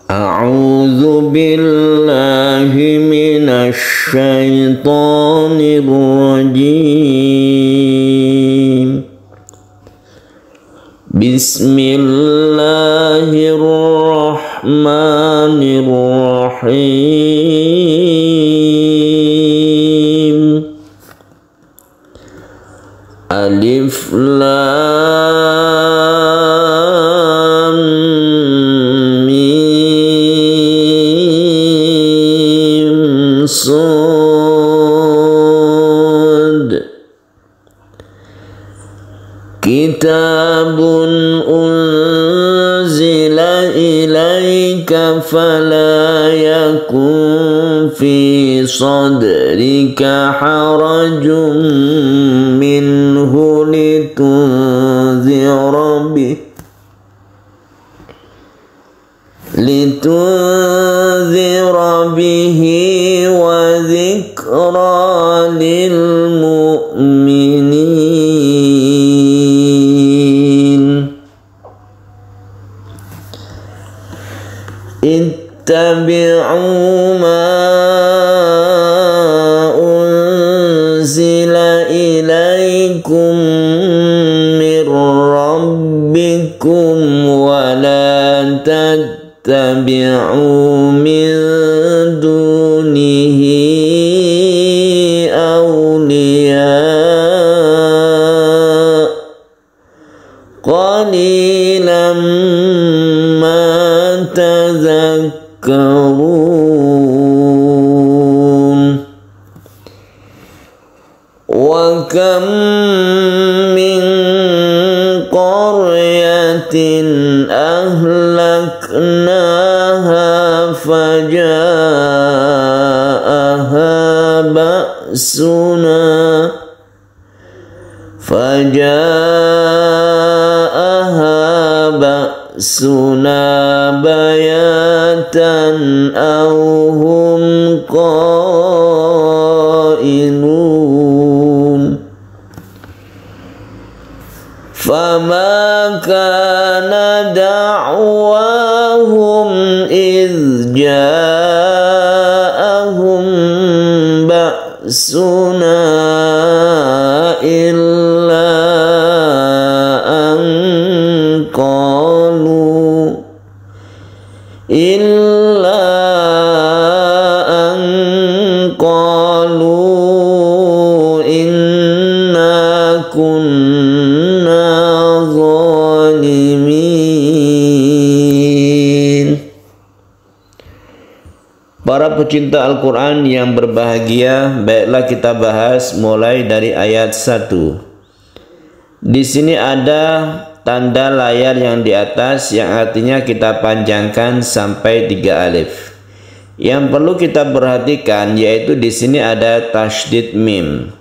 A'udzu billahi minasy syaithanir rajim. Bismillahirrahmanirrahim. Alif lam mim sad. Kitabun unzila ilaika fala yakun fi sadrika harajun minhu litunzira bihi wa dzikra lil mu'minin. Ittabi'u ma unzila ilaikum min rabbikum wa la tattabi'u min dunihi awliya qalilan ma tadhakkarun. Wa kam min qaryatin ahlaknaha faja'aha ba'suna bayatan aw hum qailun. Fama kana da'wahum idh ja'ahum ba'suna illa an qalu inna kunna zalimin. Para pecinta Al-Quran yang berbahagia, baiklah kita bahas mulai dari ayat 1. Di sini ada tanda layar yang di atas yang artinya kita panjangkan sampai 3 alif. Yang perlu kita perhatikan yaitu di sini ada tasydid mim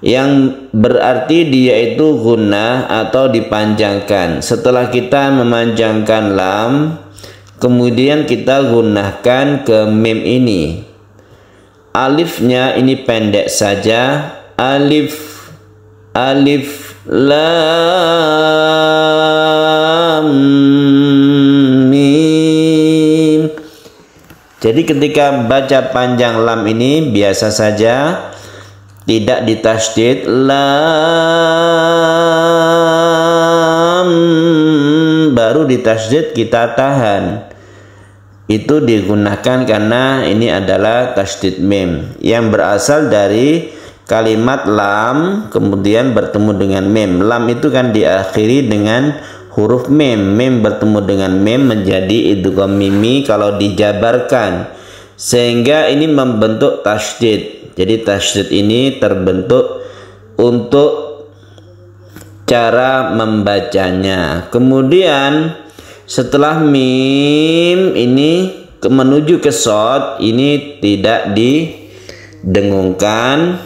yang berarti dia itu gunnah atau dipanjangkan. Setelah kita memanjangkan lam, kemudian kita gunnahkan ke mim ini. Alifnya ini pendek saja, alif lam mim. Jadi ketika baca panjang lam ini biasa saja, tidak ditasydid, lam baru ditasydid kita tahan. Itu digunakan karena ini adalah tasydid mim yang berasal dari kalimat lam kemudian bertemu dengan mim. Lam itu kan diakhiri dengan huruf mim. Mim bertemu dengan mim menjadi idgham mimi kalau dijabarkan, sehingga ini membentuk tasydid. Jadi tasydid ini terbentuk untuk cara membacanya. Kemudian setelah mim ini menuju ke shad, ini tidak didengungkan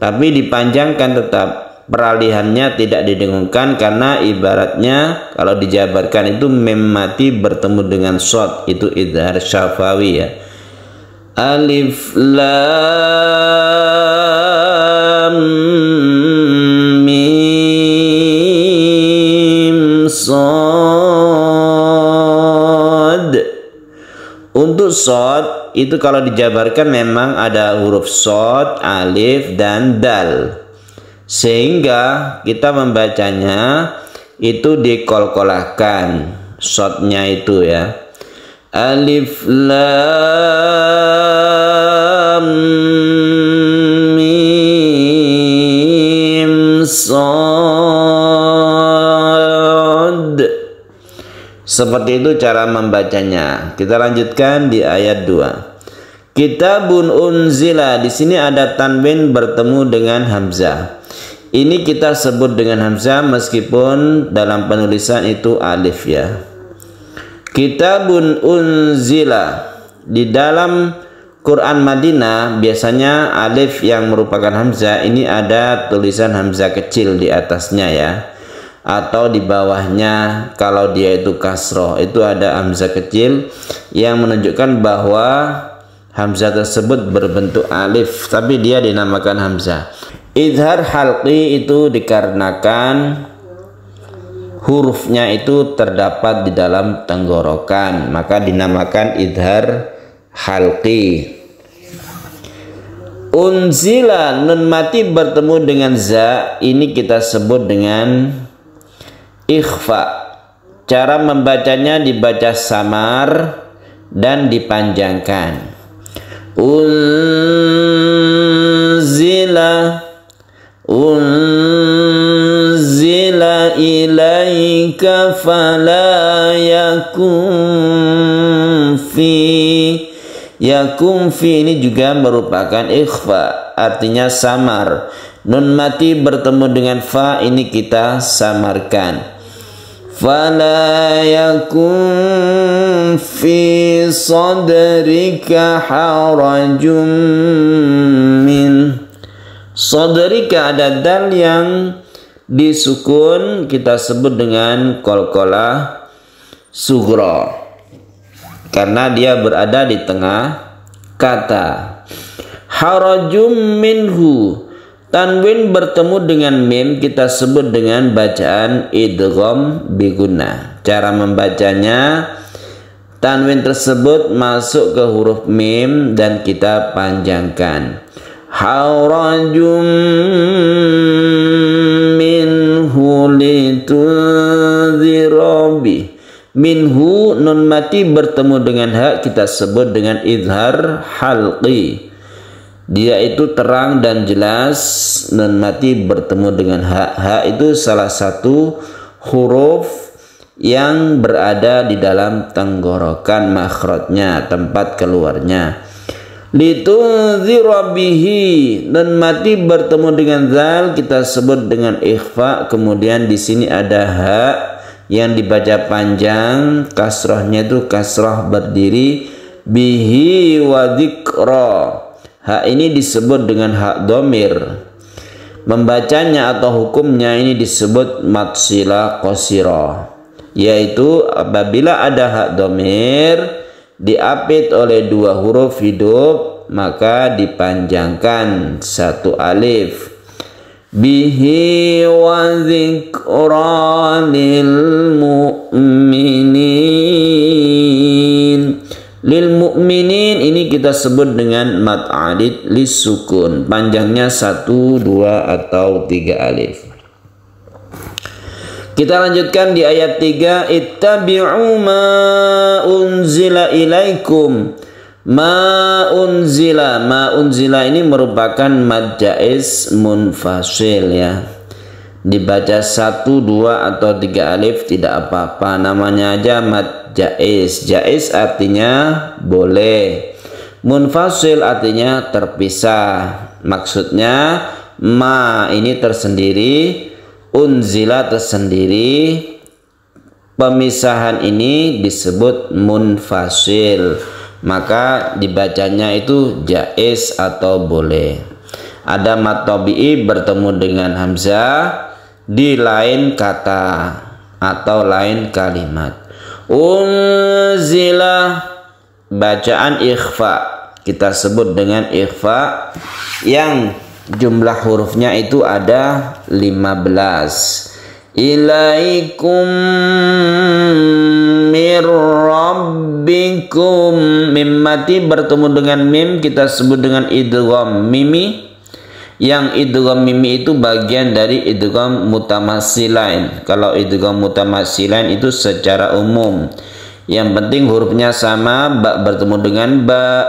tapi dipanjangkan tetap. Peralihannya tidak didengungkan karena ibaratnya kalau dijabarkan itu mim mati bertemu dengan shad, itu idhar syafawi ya. Alif lam mim sad. Untuk shad itu kalau dijabarkan memang ada huruf shad, alif dan dal. Sehingga kita membacanya itu dikolkolahkan shadnya itu ya. Alif lam mim shad. Seperti itu cara membacanya. Kita lanjutkan di ayat 2. Kitabun unzila, di sini ada tanwin bertemu dengan hamzah. Ini kita sebut dengan hamzah meskipun dalam penulisan itu alif ya. Kitabun unzila, di dalam Quran Madinah biasanya alif yang merupakan hamzah ini ada tulisan hamzah kecil di atasnya ya, atau di bawahnya. Kalau dia itu kasroh itu ada hamzah kecil yang menunjukkan bahwa hamzah tersebut berbentuk alif tapi dia dinamakan hamzah. Idhar halqi itu dikarenakan hurufnya itu terdapat di dalam tenggorokan, maka dinamakan idhar halqi. Unzila, nun mati bertemu dengan za, ini kita sebut dengan ikhfa. Cara membacanya dibaca samar dan dipanjangkan. Unzila ilaika fala yakun fi. Yakum fi ini juga merupakan ikhfa, artinya samar. Nun mati bertemu dengan fa, ini kita samarkan. Fala yakum fi sadrika harajum min. Sadrika ada dal yang disukun, kita sebut dengan qalqalah sughra karena dia berada di tengah kata. Harajum minhu, tanwin bertemu dengan mim kita sebut dengan bacaan idgham bi gunnah. Cara membacanya, tanwin tersebut masuk ke huruf mim dan kita panjangkan. Harajum minhu litunzira bih. Minhu, nun mati bertemu dengan ha kita sebut dengan idhar halqi. Dia itu terang dan jelas. Nun mati bertemu dengan ha. Ha itu salah satu huruf yang berada di dalam tenggorokan, makhrajnya, tempat keluarnya. Litunzira bihi, nun mati bertemu dengan zal kita sebut dengan ikhfa. Kemudian di sini ada ha yang dibaca panjang, kasrohnya itu kasroh berdiri. Bihi wa dzikra, ha ini disebut dengan hak domir. Membacanya atau hukumnya ini disebut matsila qasira, yaitu apabila ada hak domir diapit oleh dua huruf hidup maka dipanjangkan satu alif. Bihi wa dzikra lil mu'minin. Lil mu'minin ini kita sebut dengan mad adid lis sukun, panjangnya 1, 2 atau 3 alif. Kita lanjutkan di ayat 3. Ittabi'u ma unzila ilaikum. Ma unzila, ma unzila ini merupakan mad jaiz munfasil ya. Dibaca 1, 2 atau 3 alif tidak apa-apa, namanya aja mad jaiz. Jaiz artinya boleh, munfasil artinya terpisah. Maksudnya ma ini tersendiri, unzila tersendiri. Pemisahan ini disebut munfasil, maka dibacanya itu jaiz atau boleh. Ada mad tabi'i bertemu dengan hamzah di lain kata atau lain kalimat. Unzila, bacaan ikhfa kita sebut dengan ikhfa yang jumlah hurufnya itu ada 15. ilaikum mir rabbikum. Mim mati bertemu dengan mim kita sebut dengan idgham mimi. Yang idgham mimi itu bagian dari idgham mutamatsilain. Kalau idgham mutamatsilain itu secara umum, yang penting hurufnya sama, ba bertemu dengan ba,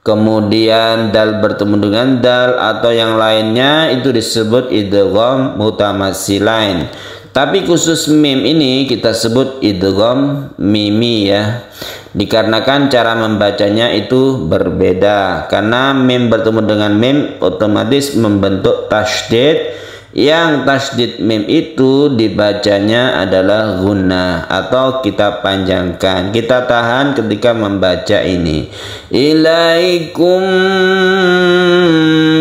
kemudian dal bertemu dengan dal, atau yang lainnya itu disebut idgham mutamatsilain. Tapi khusus mim ini kita sebut idgham mimi ya. Dikarenakan cara membacanya itu berbeda. Karena mim bertemu dengan mim otomatis membentuk tasydid. Yang tasydid mim itu dibacanya adalah gunnah atau kita panjangkan. Kita tahan ketika membaca ini. Ilaikum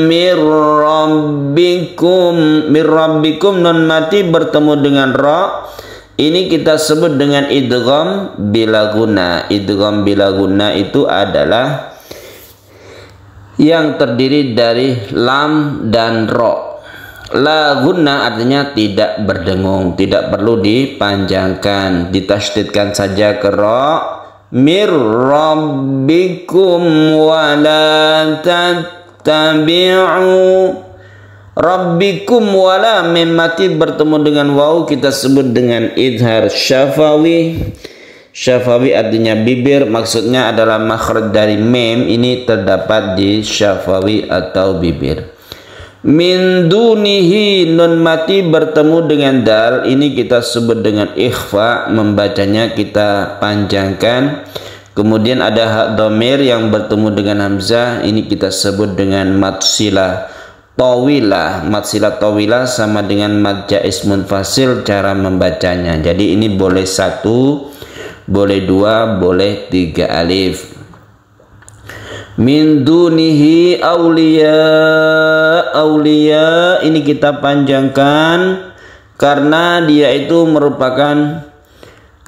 mir rabbikum. Mir rabbikum nun mati bertemu dengan ra. Ini kita sebut dengan idgham bila guna. Idgham bila guna itu adalah yang terdiri dari lam dan ro. La guna artinya tidak berdengung, tidak perlu dipanjangkan, ditasydidkan saja ke ro. Mir rabbikum wa la tattabi'u. Rabbikum wala mim mati bertemu dengan waw kita sebut dengan idhar syafawi. Syafawi artinya bibir, maksudnya adalah makhraj dari mim ini terdapat di syafawi atau bibir. Min dunihi nun mati bertemu dengan dal, ini kita sebut dengan ikhfa, membacanya kita panjangkan. Kemudian ada hak dhamir yang bertemu dengan hamzah, ini kita sebut dengan mad silah tawilah. Mad silah tawilah sama dengan mad jaiz munfasil cara membacanya. Jadi ini boleh 1, boleh 2, boleh 3 alif. Min dunihi auliya. Auliya ini kita panjangkan karena dia itu merupakan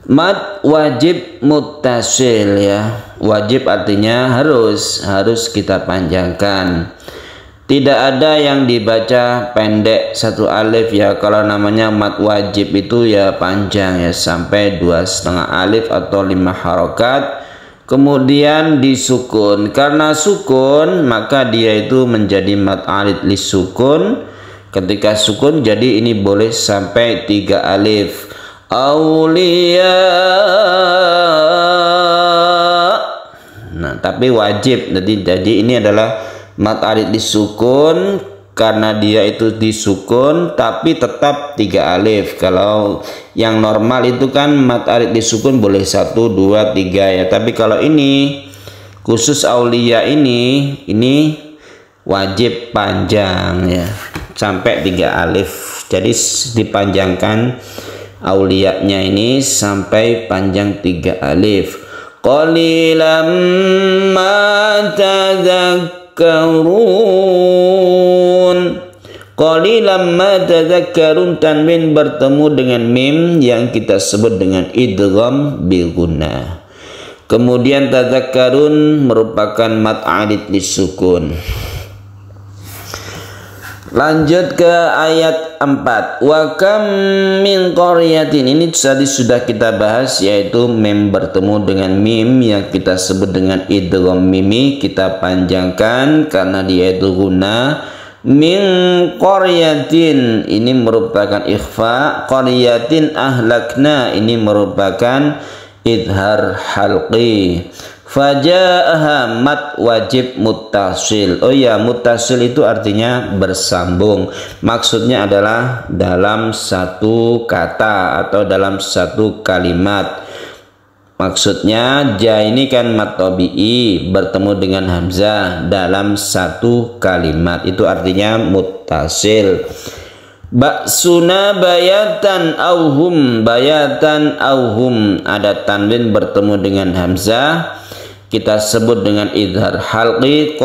mad wajib muttasil ya. Wajib artinya harus kita panjangkan. Tidak ada yang dibaca pendek 1 alif ya. Kalau namanya mad wajib itu ya panjang ya, sampai 2,5 alif atau 5 harokat. Kemudian disukun. Karena sukun maka dia itu menjadi mad arid lisukun. Ketika sukun jadi ini boleh sampai 3 alif. Aulia. Nah, tapi wajib. Jadi ini adalah mad arid disukun karena dia itu disukun tapi tetap 3 alif. Kalau yang normal itu kan mad arid disukun boleh 1, 2, 3 ya. Tapi kalau ini khusus aulia ini wajib panjang ya, sampai 3 alif. Jadi dipanjangkan auliyanya ini sampai panjang 3 alif. Qalilam ma tadhakkarun. Qalilam ma tadhakkarun, tanwin bertemu dengan mim yang kita sebut dengan idgham bil gunnah. Kemudian tadhakkarun merupakan mad arid lisukun. Lanjut ke ayat 4. Wa kam min qaryatin, ini tadi sudah kita bahas, yaitu mim bertemu dengan mim yang kita sebut dengan idgham mimi, kita panjangkan karena dia itu guna. Min qaryatin ini merupakan ikhfa, qaryatin ahlakna ini merupakan idhar halqi. Faja'aha mad wajib muttasil. Oh ya, muttasil itu artinya bersambung. Maksudnya adalah dalam satu kata atau dalam satu kalimat. Maksudnya ja ini kan mad tabi'i bertemu dengan hamzah dalam satu kalimat. Itu artinya muttasil. Ba'suna bayatan auhum, bayatan auhum, ada tanwin bertemu dengan hamzah, kita sebut dengan idhar halqi.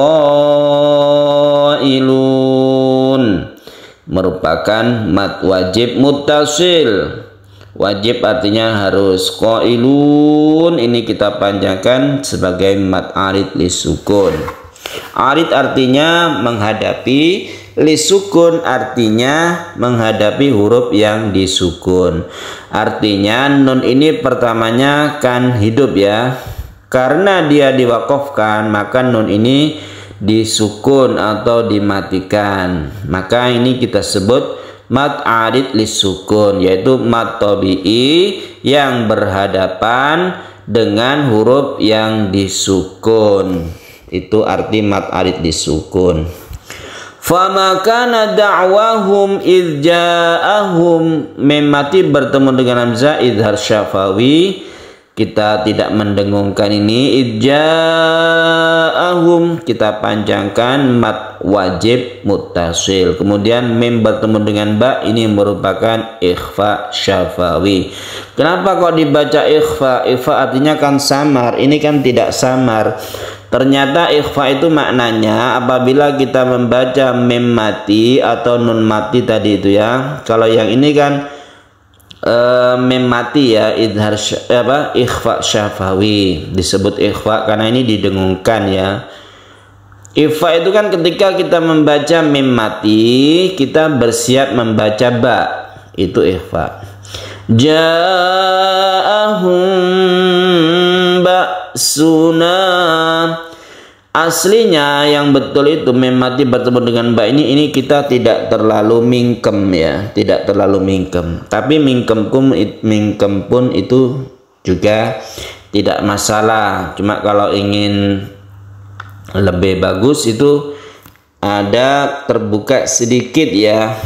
Qailun merupakan mad wajib muttasil. Wajib artinya harus. Qailun ini kita panjangkan sebagai mad arid lisukun. Arid artinya menghadapi, lisukun artinya menghadapi huruf yang disukun. Artinya nun ini pertamanya kan hidup ya. Karena dia diwakafkan, maka nun ini disukun atau dimatikan. Maka ini kita sebut mad arid lisukun, yaitu mad tabi'i yang berhadapan dengan huruf yang disukun. Itu arti mad arid disukun. Fama kana da'wahum idh ja'ahum, mim mati bertemu dengan hamzah idhar syafawi. Kita tidak mendengungkan ini. Idja'ahum kita panjangkan mad wajib muttasil. Kemudian mim bertemu dengan ba, ini merupakan ikhfa syafawi. Kenapa kok dibaca ikhfa? Ikhfa artinya kan samar, ini kan tidak samar. Ternyata ikhfa itu maknanya apabila kita membaca mim mati atau nun mati tadi itu ya. Kalau yang ini kan mim mati ya, idhar ikhfa syafawi. Disebut ikhfa karena ini didengungkan ya. Ikhfa itu kan ketika kita membaca mim mati, kita bersiap membaca ba, itu ikhfa. Ja'ahum ba'suna, aslinya yang betul itu mim mati bertemu dengan ba ini kita tidak terlalu mingkem ya, tidak terlalu mingkem. Tapi mingkem pun itu juga tidak masalah. Cuma kalau ingin lebih bagus itu ada terbuka sedikit ya.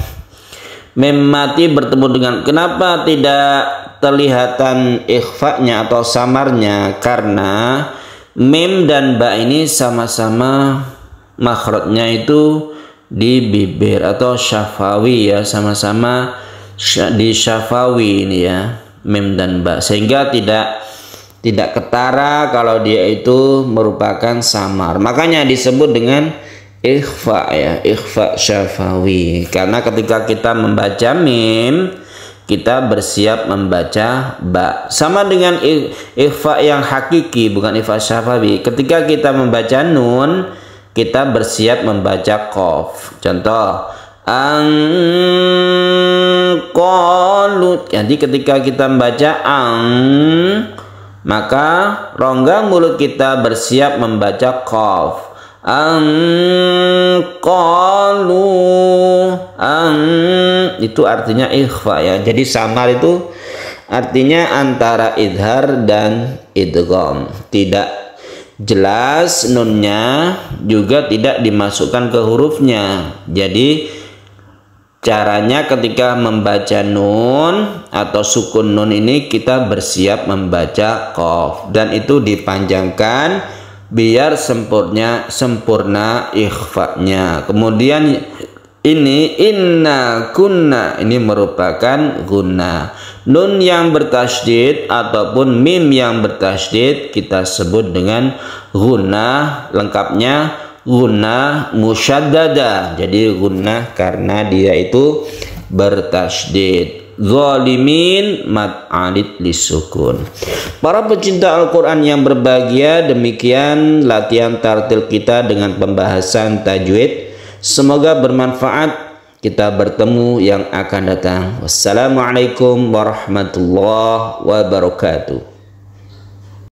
Mim mati bertemu dengan, kenapa tidak terlihatan ikhfa'nya atau samarnya? Karena mim dan ba ini sama-sama makhrajnya itu di bibir atau syafawi ya, sama-sama di syafawi ini ya, mim dan ba, sehingga tidak ketara kalau dia itu merupakan samar. Makanya disebut dengan ikhfa ya, ikhfa syafawi. Karena ketika kita membaca mim, kita bersiap membaca ba. Sama dengan ikhfa yang hakiki, bukan ikhfa syafawi. Ketika kita membaca nun, kita bersiap membaca qaf. Contoh, angqalut. Jadi ketika kita membaca maka rongga mulut kita bersiap membaca qaf. Itu artinya ikhfa ya. Jadi samar itu artinya antara idhar dan idgham, tidak jelas nunnya, juga tidak dimasukkan ke hurufnya. Jadi caranya ketika membaca nun atau sukun nun ini kita bersiap membaca qaf, dan itu dipanjangkan biar sempurna ikhfa'nya. Kemudian ini inna kunna, ini merupakan gunnah. Nun yang bertasydid ataupun mim yang bertasydid kita sebut dengan gunnah, lengkapnya gunnah musyaddada. Jadi gunnah karena dia itu bertasydid. Zalimin mad alid lisukun. Para pecinta Al-Quran yang berbahagia, demikian latihan tartil kita dengan pembahasan tajwid. Semoga bermanfaat. Kita bertemu yang akan datang. Wassalamualaikum warahmatullahi wabarakatuh.